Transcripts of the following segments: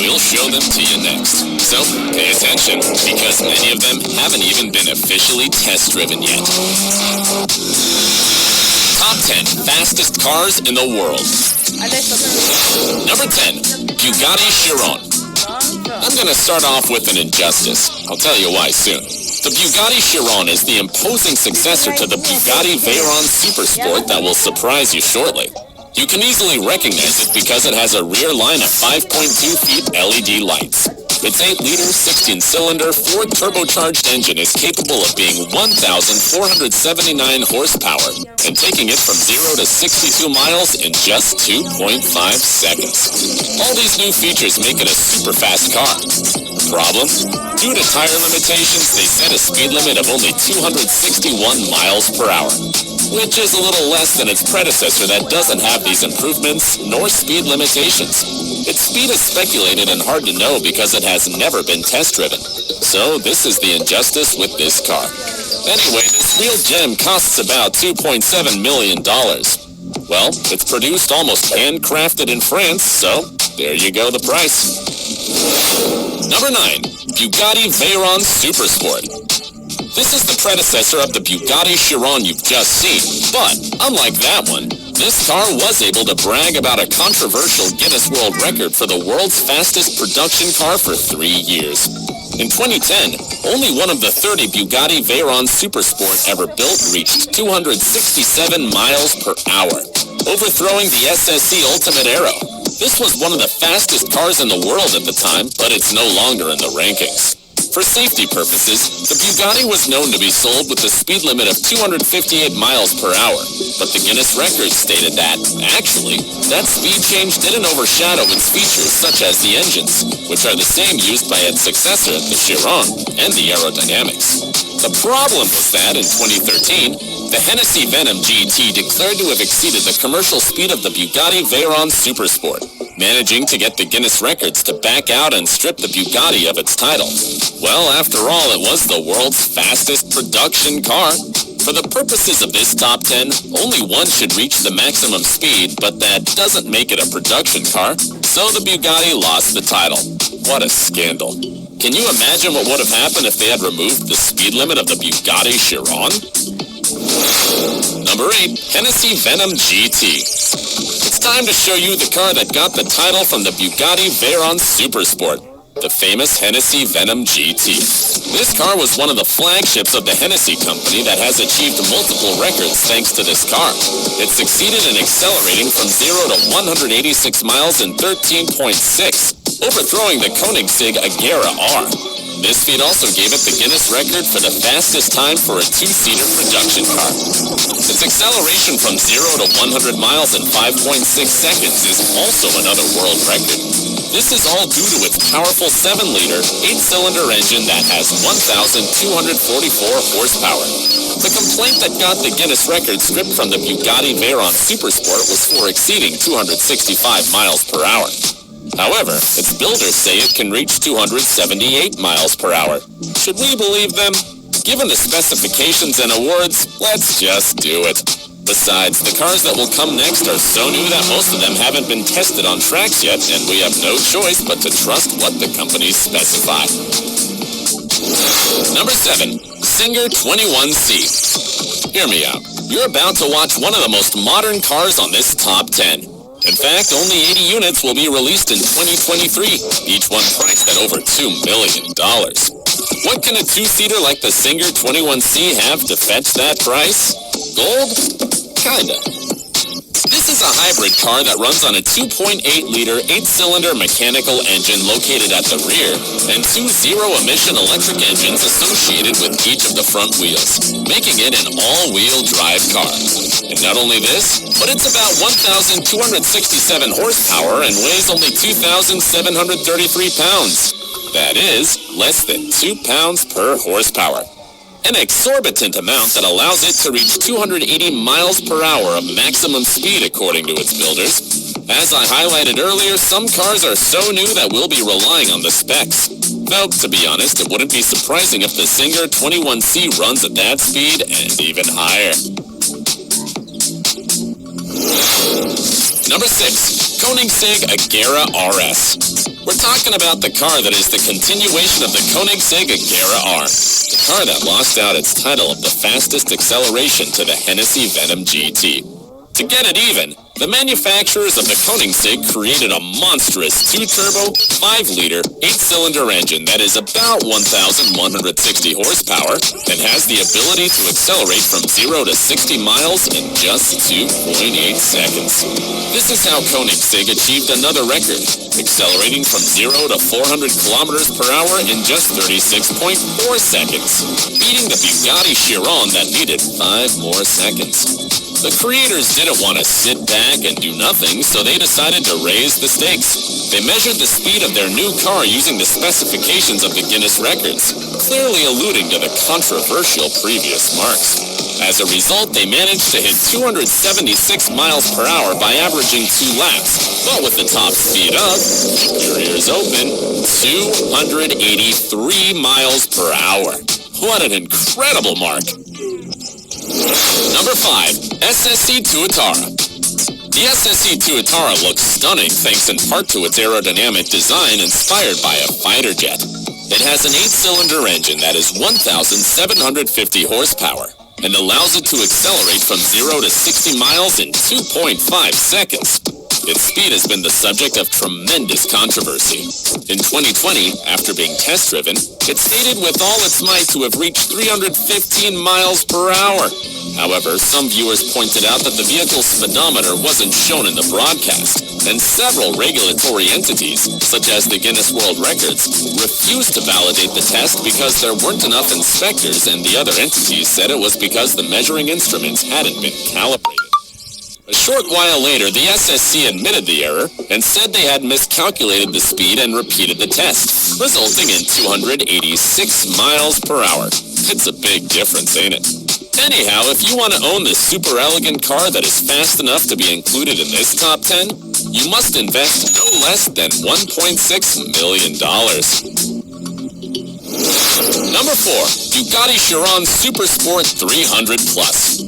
we'll show them to you next. So pay attention, because many of them haven't even been officially test-driven yet. Top 10 fastest cars in the world. Number 10, Bugatti Chiron. I'm going to start off with an injustice. I'll tell you why soon. The Bugatti Chiron is the imposing successor to the Bugatti Veyron Supersport that will surprise you shortly. You can easily recognize it because it has a rear line of 5.2 feet LED lights. Its 8-liter, 16-cylinder, Ford turbocharged engine is capable of being 1,479 horsepower and taking it from 0 to 62 miles in just 2.5 seconds. All these new features make it a super fast car. Problem? Due to tire limitations, they set a speed limit of only 261 miles per hour, which is a little less than its predecessor that doesn't have these improvements nor speed limitations. Its speed is speculated and hard to know because it has never been test-driven. So this is the injustice with this car. Anyway, this real gem costs about $2.7 million. Well, it's produced almost handcrafted in France, so there you go, the price. Number 9, Bugatti Veyron Supersport. This is the predecessor of the Bugatti Chiron you've just seen, but unlike that one, this car was able to brag about a controversial Guinness World Record for the world's fastest production car for 3 years. In 2010, only one of the 30 Bugatti Veyron Supersport ever built reached 267 miles per hour, overthrowing the SSC Ultimate Aero. This was one of the fastest cars in the world at the time, but it's no longer in the rankings. For safety purposes, the Bugatti was known to be sold with a speed limit of 258 miles per hour, but the Guinness record stated that, actually, that speed change didn't overshadow its features such as the engines, which are the same used by its successor, the Chiron, and the aerodynamics. The problem was that, in 2013, the Hennessy Venom GT declared to have exceeded the commercial speed of the Bugatti Veyron Supersport, managing to get the Guinness records to back out and strip the Bugatti of its title. Well, after all, it was the world's fastest production car. For the purposes of this top 10, only one should reach the maximum speed, but that doesn't make it a production car, so the Bugatti lost the title. What a scandal. Can you imagine what would have happened if they had removed the speed limit of the Bugatti Chiron? Number 8, Hennessy Venom GT. It's time to show you the car that got the title from the Bugatti Veyron Supersport, the famous Hennessy Venom GT. This car was one of the flagships of the Hennessy company that has achieved multiple records thanks to this car. It succeeded in accelerating from 0 to 186 miles in 13.6, overthrowing the Koenigsegg Agera R. This feat also gave it the Guinness record for the fastest time for a two-seater production car. Its acceleration from 0 to 100 miles in 5.6 seconds is also another world record. This is all due to its powerful 7-liter, 8-cylinder engine that has 1,244 horsepower. The complaint that got the Guinness record stripped from the Bugatti Veyron Supersport was for exceeding 265 miles per hour. However, its builders say it can reach 278 miles per hour. Should we believe them? Given the specifications and awards, let's just do it. Besides, the cars that will come next are so new that most of them haven't been tested on tracks yet, and we have no choice but to trust what the companies specify. Number 7, Singer 21C. Hear me out. You're about to watch one of the most modern cars on this top 10. In fact, only 80 units will be released in 2023, each one priced at over $2 million. What can a two-seater like the Singer 21C have to fetch that price? Gold? Kinda. This is a hybrid car that runs on a 2.8-liter, 8-cylinder mechanical engine located at the rear and two zero-emission electric engines associated with each of the front wheels, making it an all-wheel drive car. And not only this, but it's about 1,267 horsepower and weighs only 2,733 pounds. That is, less than 2 pounds per horsepower. An exorbitant amount that allows it to reach 280 miles per hour of maximum speed according to its builders. As I highlighted earlier, some cars are so new that we'll be relying on the specs. Though, to be honest, it wouldn't be surprising if the Singer 21C runs at that speed and even higher. Number 6, Koenigsegg Agera RS. We're talking about the car that is the continuation of the Koenigsegg Agera R, the car that lost out its title of the fastest acceleration to the Hennessy Venom GT. To get it even, the manufacturers of the Koenigsegg created a monstrous 2-turbo, 5-liter, 8-cylinder engine that is about 1,160 horsepower and has the ability to accelerate from 0 to 60 miles in just 2.8 seconds. This is how Koenigsegg achieved another record, accelerating from 0 to 400 kilometers per hour in just 36.4 seconds, beating the Bugatti Chiron that needed 5 more seconds. The creators didn't want to sit back and do nothing, so they decided to raise the stakes. They measured the speed of their new car using the specifications of the Guinness records, clearly alluding to the controversial previous marks. As a result, they managed to hit 276 miles per hour by averaging 2 laps, but with the top speed of, your ears open, 283 miles per hour. What an incredible mark! Number 5, SSC Tuatara. The SSC Tuatara looks stunning thanks in part to its aerodynamic design inspired by a fighter jet. It has an 8-cylinder engine that is 1,750 horsepower and allows it to accelerate from 0 to 60 miles in 2.5 seconds. Its speed has been the subject of tremendous controversy. In 2020, after being test-driven, it stated with all its might to have reached 315 miles per hour. However, some viewers pointed out that the vehicle's speedometer wasn't shown in the broadcast, and several regulatory entities, such as the Guinness World Records, refused to validate the test because there weren't enough inspectors, and the other entities said it was because the measuring instruments hadn't been calibrated. A short while later, the SSC admitted the error and said they had miscalculated the speed and repeated the test, resulting in 286 miles per hour. It's a big difference, ain't it? Anyhow, if you want to own this super elegant car that is fast enough to be included in this top 10, you must invest no less than $1.6 million. Number 4, Bugatti Chiron Supersport 300 Plus.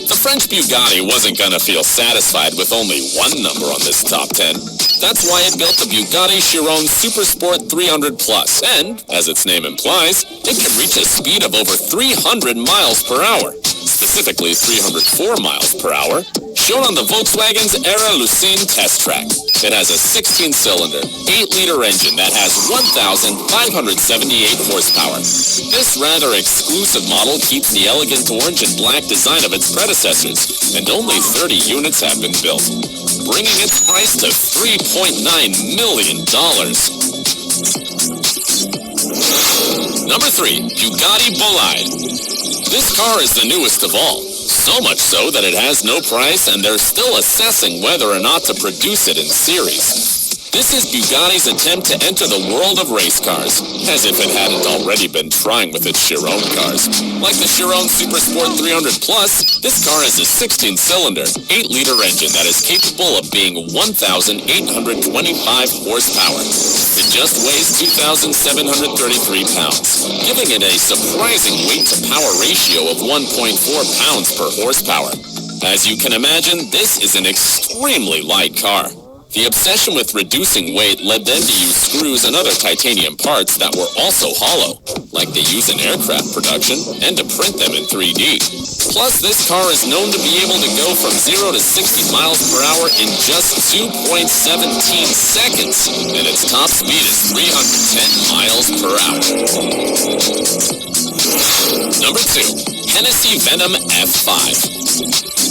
The French Bugatti wasn't gonna feel satisfied with only one number on this top 10. That's why it built the Bugatti Chiron Supersport 300 Plus, and, as its name implies, it can reach a speed of over 300 miles per hour, specifically 304 miles per hour, shown on the Volkswagen's Era Lucene test track. It has a 16-cylinder, 8-liter engine that has 1,578 horsepower. This rather exclusive model keeps the elegant orange and black design of its predecessors, and only 30 units have been built, bringing its price to $3.9 million. Number 3, Bugatti Bolide. This car is the newest of all. So much so that it has no price and they're still assessing whether or not to produce it in series. This is Bugatti's attempt to enter the world of race cars, as if it hadn't already been trying with its Chiron cars. Like the Chiron Supersport 300 Plus, this car has a 16-cylinder, 8-liter engine that is capable of being 1,825 horsepower. It just weighs 2,733 pounds, giving it a surprising weight-to-power ratio of 1.4 pounds per horsepower. As you can imagine, this is an extremely light car. The obsession with reducing weight led them to use screws and other titanium parts that were also hollow, like they use in aircraft production, and to print them in 3D. Plus, this car is known to be able to go from 0 to 60 miles per hour in just 2.17 seconds, and its top speed is 310 miles per hour. Number 2, Hennessy Venom F5.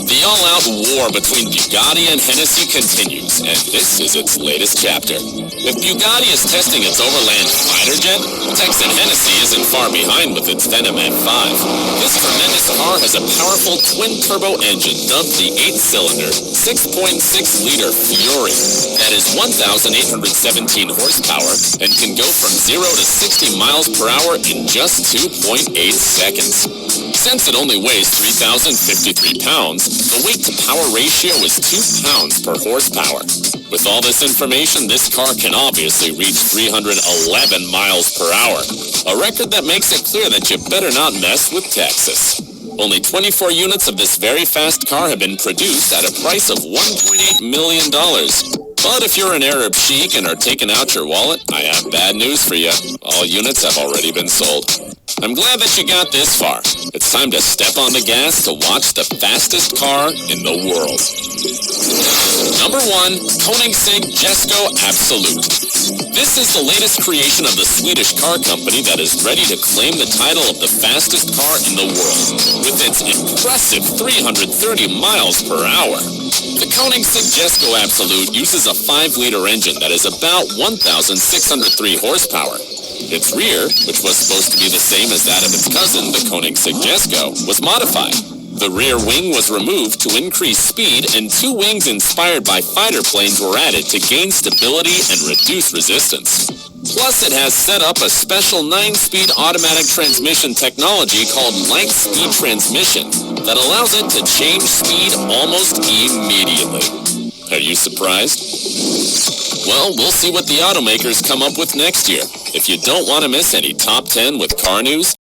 The all-out war between Bugatti and Hennessy continues, and this is its latest chapter. If Bugatti is testing its overland fighter jet, Texan Hennessy isn't far behind with its Venom F5. This tremendous car has a powerful twin-turbo engine dubbed the 8-cylinder, 6.6-liter Fury that is 1,817 horsepower and can go from 0 to 60 miles per hour in just 2.8 seconds. Since it only weighs 3,053 pounds, the weight-to-power ratio is 2 pounds per horsepower. With all this information, this car can obviously reach 311 miles per hour, a record that makes it clear that you better not mess with Texas. Only 24 units of this very fast car have been produced at a price of $1.8 million. But if you're an Arab sheik and are taking out your wallet, I have bad news for you. All units have already been sold. I'm glad that you got this far. It's time to step on the gas to watch the fastest car in the world. Number 1, Koenigsegg Jesko Absolute. This is the latest creation of the Swedish car company that is ready to claim the title of the fastest car in the world, with its impressive 330 miles per hour. The Koenigsegg Jesko Absolute uses a 5-liter engine that is about 1,603 horsepower. Its rear, which was supposed to be the same as that of its cousin, the Koenigsegg Jesko, was modified. The rear wing was removed to increase speed, and 2 wings inspired by fighter planes were added to gain stability and reduce resistance. Plus, it has set up a special 9-speed automatic transmission technology called Light Speed Transmission that allows it to change speed almost immediately. Are you surprised? Well, we'll see what the automakers come up with next year. If you don't want to miss any Top 10 with car news,